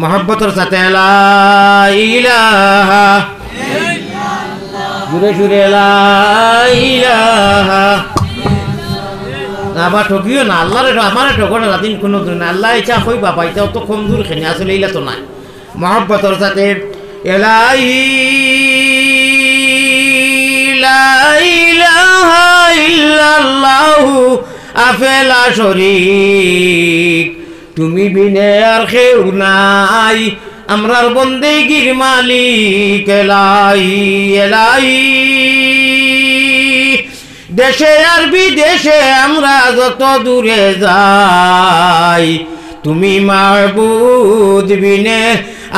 মোহব্বতের সাথে লা ইলাহা জুড়ে জুড়ে লা ইলাহা আবার ঠকিও না আল্লাহরে আমার ঠকো না দিন কোনো দিন আল্লাহ ইচ্ছা কই বাবা এটা তো কম দূর খেনে আসলে এইলা তো নাই মোহব্বতের সাথে ইলাহি লা ইলাহা ইল্লাল্লাহু আফেলা শরীক তুমি বিনে আর কেউ নাই আমরার বন্দেগীর মালিক এলাহি এলাহি দেশে আর বিদেশে আমরা যত দূরে যাই তুমি মাহবুব বিনে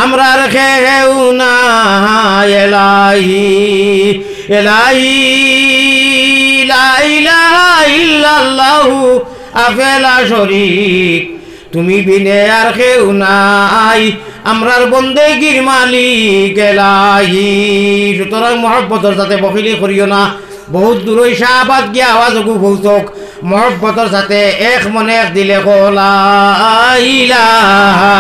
আমরার কেউ নাই এলাহি এলাহি লা ইলাহা ইল্লাল্লাহু আফেলা শরীক তুমি বিনে আর কেউ নাই আমরার বন্দেগীর মালিক এলাহি সুতরাং মহব্বতের সাথে বখিলি করিও না বহুত দূর শাহবাদ গিয়া আওয়াজ গু ভৌতক মহব্বতের সাথে এক মনে এক দিলে লা ইলাহা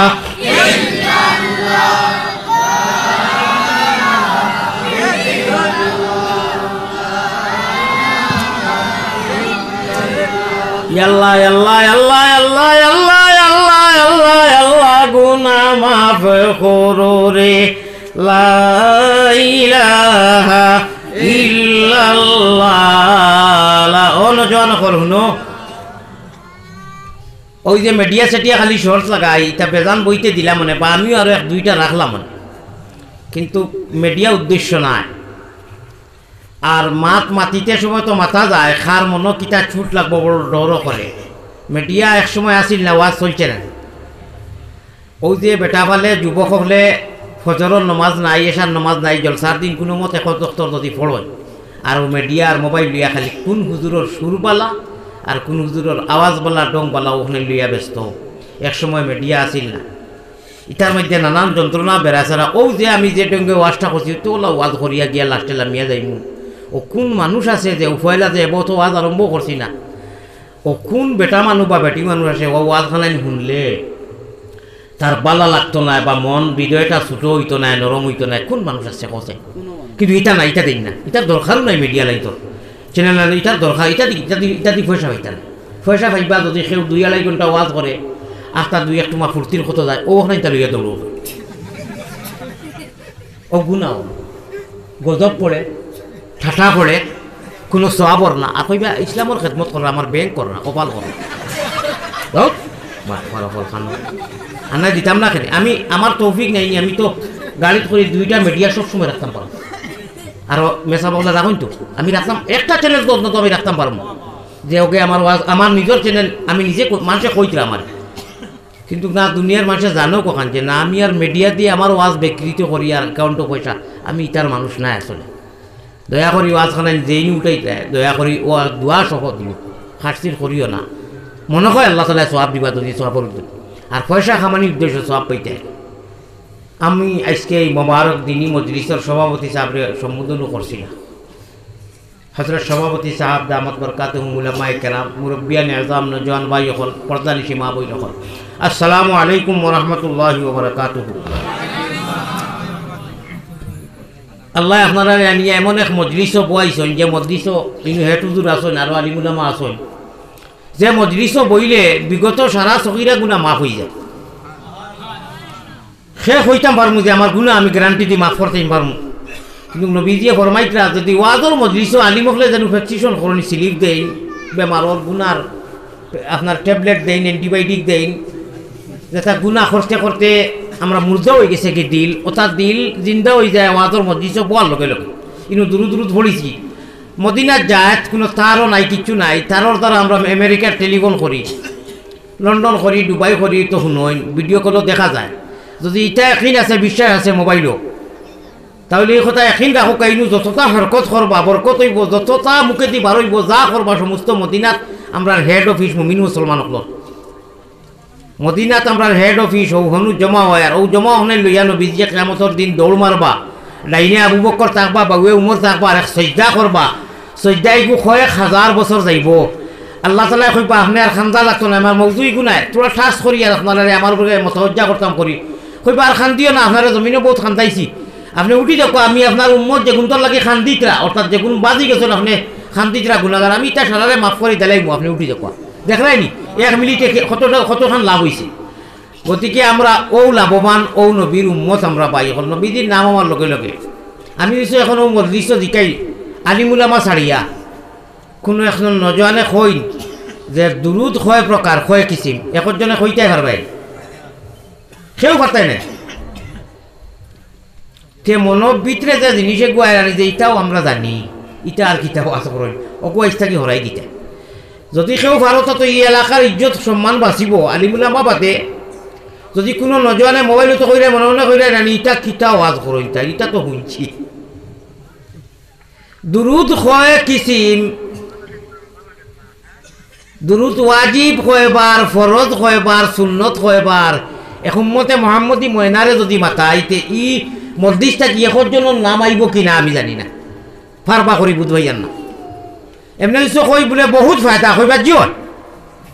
আল্লাহ আল্লাহ আল্লাহ আল্লাহ আল্লাহ আল্লাহ আল্লাহ আল্লাহ গুনাহ মাফ করো রে লা ইলাহা ইল্লাল্লাহ অনুজন করুন ওই যে মিডিয়া সেটিয়া খালি শর্টস লাগাই তা বেজান বইতে দিলাম মনে বা আমিও আরো এক দুইটা রাখলাম মনে কিন্তু মিডিয়া উদ্দেশ্য নাই আর মাতিতে সময় তো মাথা যায় খার মনো কিতা ছুট লাগবো বড় ডরও করে মিডিয়া এক সময় আসিল না ওয়াজ চলছে না ওই যে বেটা ফালে যুবক হলে ফজরের নমাজ নাই এশার নমাজ নাই জলসার দিন কোনো মত এখন দপ্তর যদি পড়য় আর মিডিয়া আর মোবাইল লিয়া খালি কোন হুজুরের সুরবালা আর কোন হুজুরের আওয়াজবালা ডংবালা ওখানে লিয়া ব্যস্ত এক সময় মিডিয়া আসিল না ইটার মধ্যে নানান যন্ত্রণা বেড়াছাড়া ও যে আমি যে ডঙ্গে ওয়াজটা করছি তো ওলা ওয়াজ করিয়া গিয়া লাস্টে লামিয়া যাইমু ও কোন মানুষ আছে যে উফাইলা যে এবার তো ওয়াজ আরম্ভ করছি না ও কোন বেটা মানুষ বা বেটি মানুষ আছে ও ওয়াজখানায় শুনলে তার বালা লাগতো না বা মন হৃদয়টা ছোটো হইতো না নরম হইতো না কোন মানুষ আছে কছে কিন্তু এটা না এটা দিন না এটার দরকারও নাই মিডিয়া লাইন চ্যানেল এটার দরকার এটা দি পয়সা হইতা না পয়সা পাইবা যদি সেও 2-2.5 ঘন্টা ওয়াজ করে আস্তা 2-1 তোমার ফুর্তির কত যায় ও ওখানে তা লইয়া দৌড় ও গুণাও গজব পড়ে ঠাঠা পড়ে কোনো সওয়াবর না আর কইবা ইসলামের খেদমত করা আমার ব্যাংক কর না কপাল কর ফলাফল খান আনা দিতাম না কেন আমি আমার তৌফিক নেই আমি তো গাড়িত করে 2টা মিডিয়া সবসময় রাখতাম পারবো আর মেসা বগলা রাখুন তো আমি রাখতাম একটা চ্যানেল তো আমি রাখতাম পারবো যে ওকে আমার ওয়াজ আমার নিজের চ্যানেল আমি নিজে মানুষে কইছিলাম আমার কিন্তু না দুনিয়ার মানুষে জানো কখন যে না আমি আর মিডিয়া দিয়ে আমার ওয়াজ বিকৃত করি আর অ্যাকাউন্টও পয়সা আমি ইটার মানুষ নাই আসলে দয়া করি ওয়াজখানে যেই উঠাই দেয় দয়া করি ও দোয়া সহ দিও খাটচির করিও না মনে হয় আল্লাহ তালা সওয়াব দিবা যদি সওয়াবের উদ্দেশ্য আর পয়সা খামানির উদ্দেশ্য সওয়াব পাইতে আমি আজকে এই মোবারক দিনী মজলিসের সভাপতি সাহেবরে সম্বোধনও করছি না হযরত সভাপতি সাহেব দামাত বরকাতুহুম উলামায়ে কেরাম মুরব্বিয়ান আযম নওজওয়ান ভাই হল পর্দানিশী মা বই হল আসসালামু আলাইকুম ওয়া রাহমাতুল্লাহি ওয়া বারাকাতুহু আল্লাহ আপনারা নিয়ে এমন এক মজলিসও বইছেন যে মজলিসও ইনি হেটুজুর আসেন আর আলিমুলামা আসেন যে মজলিসও বইলে বিগত সারা সগীরা গুনাহ মাফ হয়ে যায় শেষ হইতাম পারমু যে আমার গুনাহ আমি গ্যারান্টি দিয়ে মাফ করতে পারমু কিন্তু নবীজিয়ে ফরমাইতরা যদি ওয়াজর মজলিসও আলিমকলে যেন ভ্যাকসিনেশন করনি স্লিপ দেন বেমারর গুনার আপনার ট্যাবলেট দেন অ্যান্টিবায়োটিক দেন যেটা গুনাহ করতে করতে আমরা মুর্দা হয়ে গেছে কি দিল ওটার দিল জিন্দা হয়ে যায় ওয়াজর মজলিসও বল লগে লগে কিন্তু দূর দূর পড়েছি মদিনার জাহাজ কোনো তারও নাই কিচ্ছু নাই তারর দ্বারা আমরা আমেরিকার টেলিফোন করি লন্ডন করি দুবাই করি তো শুনোই ভিডিও কলও দেখা যায় যদি এটা এখন আছে বিশ্বাস আছে মোবাইলও তাহলে এই কথা এখন রাখো কাইনু যতটা হরকত করবা বরকত হইব যতটা মুখে দি বার হইব যা করবা সমস্ত মদিনাত আমরা হেড অফিস মুমিন মুসলমান হল মদিনাত আমরা হেড অফিস ও হনু জমা হয় আর ও জমা হনে লইয়া নবীজিয়ে কিয়ামতের দিন দৌড় মারবা ডাইনে আবু বকর থাকবা বাউয়ে উমর থাকবা আর এক সজদা করবা সজদাই গু 1000 বছর যাইব আল্লাহ তাআলা কইবা আপনি আর খান্দা লাগতো না আমার মওজুই গুনায় তোরা ঠাস করি আর আপনারা আমার উপরে মতওয়াজ্জা করতাম করি কইবা আর খান দিও না, আপনারা জমিনে বহুত খান্দাইছি, আপনি উঠি দেখো আমি আপনার উম্মত যে গুণটার লাগে খান দিতরা, অর্থাৎ যে গুণ বাজি গেছেন আপনি খান দিতরা গুণাগার, আমি এটা সারারে মাফ করে দিলাইমু, আপনি উঠি দেখো দেখলাইনি 1 মিনিটে কতখান লাভ হয়েছে। গতিকে আমরা ও লাভবান ও নবীর উম্মত আমরা পাই। এখন নবীজির নাম আমার লগে লগে আমি কিছু এখনও মজলিস জিকাই আলিমুলামা ছাড়িয়া কোনো এখন নজওয়ানে কই যে দুরুদ হয় প্রকার হয় কিসিম একজনে কইতাই পারবাই, সেও পারতাই না। তে মনের ভিতরে যে জিনিসে গুয়াই আনি যে ইটাও আমরা জানি, ইটা আর কিতাও আছে করেন অকুয়াইস থাকি হরাই দিতে। যদি কেউ ভারত তো এই এলাকার ইজ্জত সম্মান বাঁচিব আলিমুলামা বাদে, যদি কোনো নজওয়ানে মোবাইল তো কইলে মনে মনে কইলে জানি ইটা কিতা আওয়াজ করো, ইটা তো শুনছি। দুরুদ হয় কিসিম, দুরুদ ওয়াজিব কয়বার, ফরজ কয়বার, সুন্নত কয়বার। এখন মতে মোহাম্মদী ময়নারে যদি মাতাইতে ই মসজিদটা কি এখন জন্য নাম আইব কিনা আমি জানি না, ফারবা করি বুধবাইয়ার না। এমনি কিছু কই বলে বহুত ফায়দা কইবা জিও,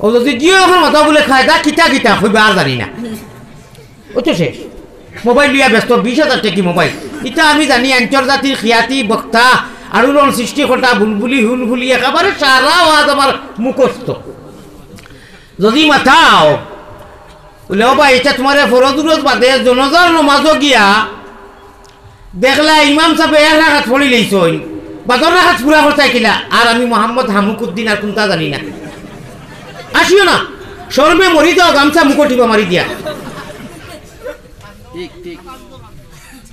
ও যদি জিও এখন মাথা বলে ফায়দা কিতা কিতা কইবা আর জানি না, ও তো শেষ। মোবাইল লিয়া ব্যস্ত 20,000 টাকি মোবাইল, ইটা আমি জানি আন্তর্জাতিক খিয়াতি বক্তা আর সৃষ্টিকর্তা বুলবুলি হুলহুলি একেবারে সারা আওয়াজ আমার মুখস্থ। যদি মাথাও বলে ও ভাই এটা তোমার ফরজ বাদে জনজার নমাজও গিয়া দেখলা ইমাম সাহেব 1 রাকাত পড়ি লইছই, 12 রাকাত পুরা করতে কিলা, আর আমি মোহাম্মদ হামুকুদ্দিন আর কোনটা জানি না। আসিও না শর্মে মরি যাও, গামছা মুকটিবা মারি দিয়া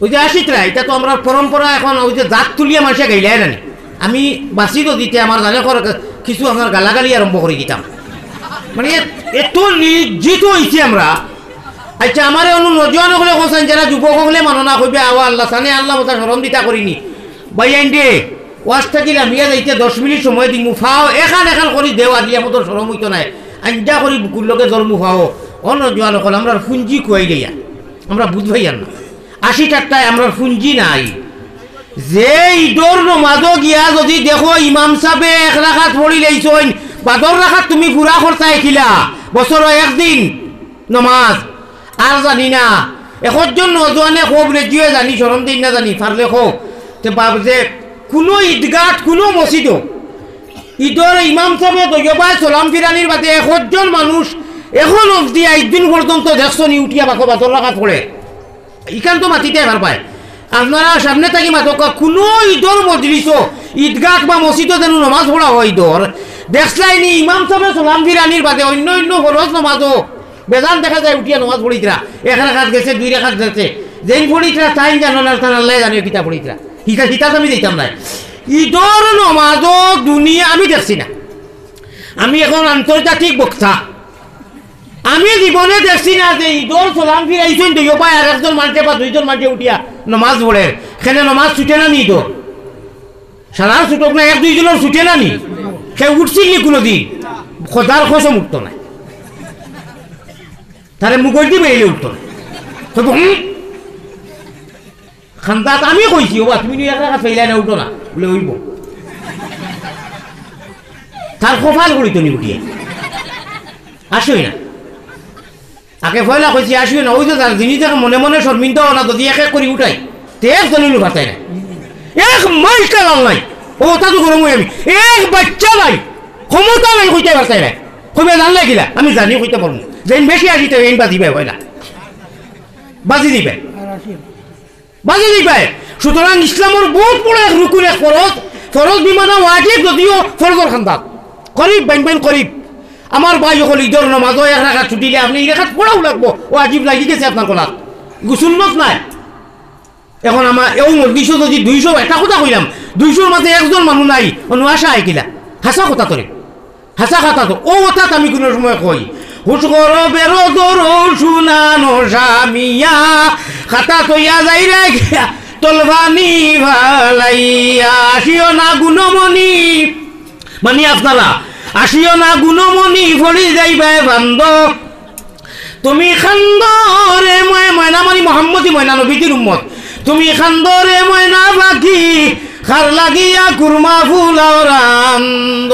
ওই যে আসিতরা। এটা তো আমরা পরম্পরা, এখন ওই যে জাত তুলিয়া মানুষে গাইলাই জানি। আমি বাঁচি তো দিতে আমার জানে কিছু আমার গালাগালি আরম্ভ করে দিতাম, মানে এত নির্জিত হয়েছি আমরা। আচ্ছা আমার অন্য নজওয়ান হলে কোথায় যারা যুবক হলে মানো না কইবে আওয়া আল্লাহ সানে আল্লাহ মতো সরম দিতা করিনি বাইন দে ওয়াজ থাকিলাম ইয়া যাইতে 10 মিনিট সময় দিই মুফাও এখান করি দেওয়া দিয়া মতো সরম হইতো নাই, আঞ্জা করি বুকুর লোকে জল মুফাও। অন্য নজওয়ান হল আমরা ফুঞ্জি খুয়াই দিয়া আমরা বুঝবাই আর না 80 টাকায় আমরা ফুঞ্জি নাই। যে ঈদর নমাজও গিয়া যদি দেখো ইমাম সাহেবে 1 রাকাত পড়ি লাইছইন, 12 রাকাত তুমি পুরা করতাই খিলা বছর একদিন নমাজ আর জানি না। একজন নজওয়ানে খুব রেজিয়ে জানি শরম দিন না জানি পারলে হোক তে বাব যে কোনো ঈদগাহ কোনো মসজিদ ঈদর ইমাম সাহেব দৈবায় সালাম ফিরানির বাদে একজন মানুষ এখন অবধি 1 দিন পর্যন্ত দেখছো নি উঠিয়া বাকো 12 রাকাত পড়ে, ইখান তো মাটিতে এবার পায়। আপনারা সামনে থাকি মাতক কোনো ঈদর মজলিসও ঈদগাহ বা মসজিদও যেন নমাজ পড়া হয় ঈদর দেখলাইনি ইমাম সাহেব সালাম ফিরানির বাদে অন্য অন্য ফরজ নমাজও বেজান দেখা যায় উঠিয়া নমাজ পড়িতরা 1 রাকাত গেছে 2 রাকাত গেছে, যেই পড়িতরা তাই জানো না তার আল্লাহ জানে কিতা পড়িতরা হিতা আমি দিতাম না। ঈদর নমাজও দুনিয়া আমি দেখছি না, আমি এখন আন্তর্জাতিক বক্তা, আমি জীবনে দেখছি না যে ঈদর সালাম ফিরাইছেন দুই পায় আর একজন মানুষে বা 2জন মানুষে উঠিয়া নমাজ পড়ে। সেখানে নমাজ ছুটে না নি ঈদর সারা ছুটক না 1-2 জনের ছুটে না নি, সে উঠছিল নি কোনোদিন খোদার খসম উঠতো না, তারে মুগল দিয়ে বেরিয়ে উঠতো না। খান্দাত আমি কইছি ও তুমি 1 রাকাত ফেলাই না উঠো না বলে হইব, তার কপাল করিত নি উঠিয়ে আসই না। আগে ফয়লা কইছি আসিও না, ওই যে তার জিনিস মনে মনে শর্মিন্দা না যদি এক করে উঠাই তে একজনের ভাতাই না, 1 মাইল কালাল নাই ও তা তো গরম হই আমি 1 বাচ্চা নাই ক্ষমতা নাই কইতে পারতাই না, কইবে জান লাগিলা আমি জানি কইতে পারবো যেন বেশি আসিতে এই বাজিবে হয়লা বাজি দিবে বাজি দিবে। সুতরাং ইসলামের বহুত বড় এক রুকুন এক ফরজ বিমানা ওয়াজিব, যদিও ফরজর খান্দাত করিব বাইন করিব। আমার ভাই হল ঈদর নমাজও 1 রাকাত ছুটিলে আপনি 1 রাকাত পড়াও লাগবো, ও আজীব লাগি গেছে আপনার কলাত গুসুন্নত নাই। এখন আমার এই মজলিসও যদি 200 একটা কথা কইলাম 200-র মাঝে একজন মানুষ নাই অন্য আশা আইকিলা হাসা কথা তোরে হাসা কথা তো ও কথা আমি কোনো সময় কই হুশ করো বেরো দরো শুনানো স্বামিয়া খাতা তৈয়া যাই রে তলবানি ভালাইয়া আসিও না গুণমণি মানে আপনারা আসিও না গুণমণি ফড়ি যাইবে বান্ধ তুমি খান্দরে ময়না মানে মোহাম্মদী ময়না নবীজির উম্মত, তুমি খান্দরে ময়না বাকি খার লাগিয়া কুরমা ফুলাও রান্দ।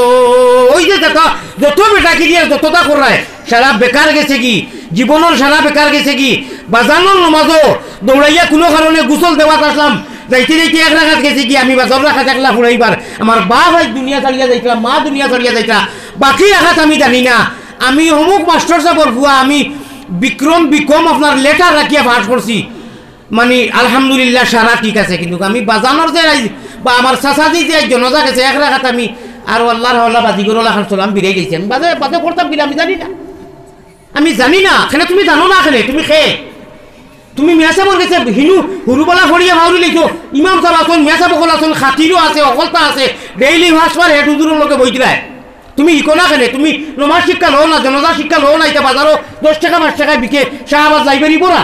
ওই যে দেখো যত বেটা কি দিয়ে যতটা করায় সারা বেকার গেছে কি জীবনের সারা বেকার গেছে কি বাজানোর নমাজও দৌড়াইয়া কোনো কারণে গোসল দেওয়া আসলাম যাইতে যাইতে এক রাখাত গেছে কি আমি বাজার রাখা থাকলাম ফুরাইবার আমার বাপ আজ দুনিয়া ছাড়িয়া যাইতাম মা দুনিয়া ছাড়িয়া যাইতা বাকি রাখাত আমি জানি না আমি অমুক মাস্টার সাহেবের ভুয়া আমি বিক্রম আপনার লেটার রাখিয়া পাস করছি মানে আলহামদুলিল্লাহ সারা ঠিক আছে কিন্তু আমি বাজানোর যে বা আমার চাচাজি যে জনজা গেছে এক রাখাত আমি আর আল্লাহর বাজিগর লাখান চলাম বিরে গেছি আমি বাজে বাজে করতাম কিনা আমি জানি না এখানে তুমি জানো না এখানে তুমি খেয়ে তুমি মেয়াসা বল গেছে হিনু হুরুবলা ফড়িয়া ভাউরি লিখো ইমাম সাহেব আসুন মেয়াসা বকল আসুন খাতিরও আছে অকলতা আছে ডেইলি ভাসবার হেড হুজুরের লোকে বই দিলায় তুমি ইকো না কেনে তুমি নমাজ শিক্ষা লো না জনজা শিক্ষা লো না এটা বাজারও 10 টাকা 5 টাকায় বিকে শাহবাজ লাইব্রেরি পড়া